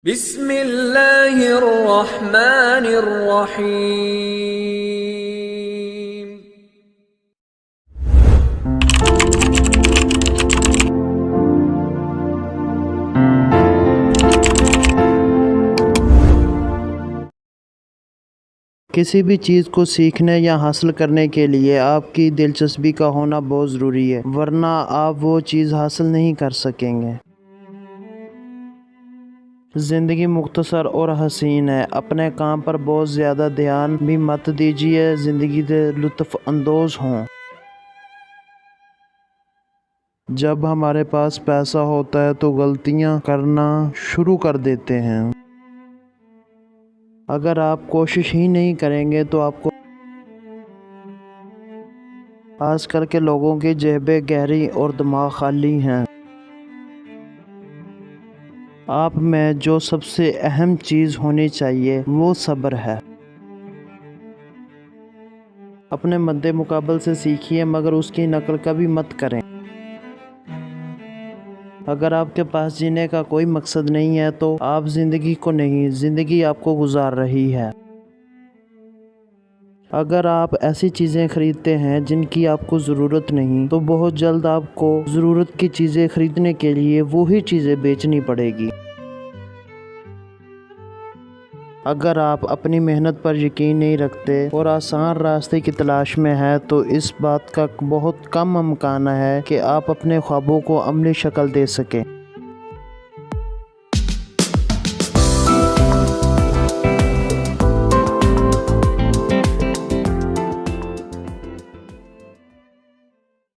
बिस्मिल्लाहिर्रहमानिर्रहीम। किसी भी चीज़ को सीखने या हासिल करने के लिए आपकी दिलचस्पी का होना बहुत ज़रूरी है, वरना आप वो चीज़ हासिल नहीं कर सकेंगे। ज़िंदगी मुख्तसर और हसीन है, अपने काम पर बहुत ज़्यादा ध्यान भी मत दीजिए, ज़िंदगी से लुत्फ़ अंदोज़ हों। जब हमारे पास पैसा होता है तो गलतियाँ करना शुरू कर देते हैं। अगर आप कोशिश ही नहीं करेंगे तो आपको आजकल के लोगों की जेबें गहरी और दिमाग खाली हैं। आप में जो सबसे अहम चीज़ होनी चाहिए वो सब्र है। अपने मद्दे मुकाबल से सीखिए, मगर उसकी नकल कभी मत करें। अगर आपके पास जीने का कोई मकसद नहीं है तो आप ज़िंदगी को नहीं, ज़िंदगी आपको गुजार रही है। अगर आप ऐसी चीज़ें खरीदते हैं जिनकी आपको ज़रूरत नहीं, तो बहुत जल्द आपको ज़रूरत की चीज़ें खरीदने के लिए वही चीज़ें बेचनी पड़ेगी। अगर आप अपनी मेहनत पर यकीन नहीं रखते और आसान रास्ते की तलाश में हैं, तो इस बात का बहुत कम इम्कान है कि आप अपने ख्वाबों को अमली शक्ल दे सकें।